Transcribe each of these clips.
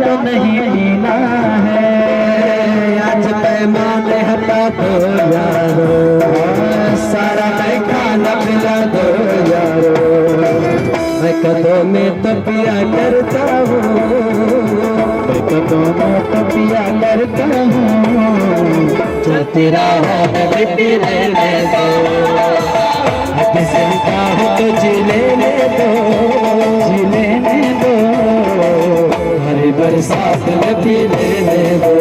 तो नहीं पीना है, आज पैमाने हटा दो यारो, सारा मैं खाना पिला दो यारो, मैं कदों में तो पिया करता हूँ, मैं कदों में तो पिया करता हूँ, जो तेरा है बेटी लेने दो, जिसका हो तो जी लेने दो, जी लेने दो, हरी बरसात में पी लेने दो,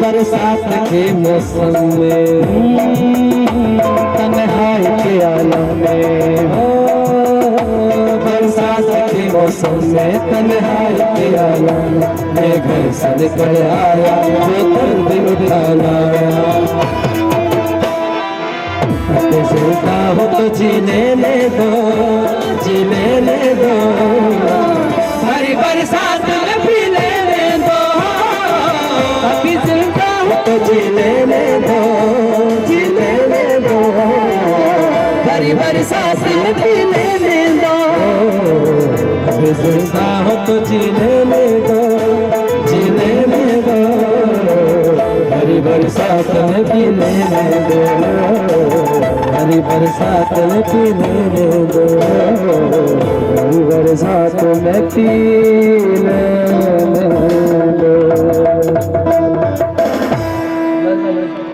बरसात के मौसम में, तन्हाई के आलम में, बरसात के मौसम में, तन्हाई के आलम में, घर से निकल आया वो दर्द उठा लाया, जिसका हो तो जी लेने दो, जी लेने दो, हरी बरसात में पी लेने दो, अभी जिंदा हो तो जी लेने दो, जी लेने दो, हरी बरसात में पी लेने दो, अभी जिंदा हो तो जी लेने दो, जी लेने दो, हरी बरसात में पी लेने दो, हरी बरसात में पी लेने दो, हरी बरसात में पी लेने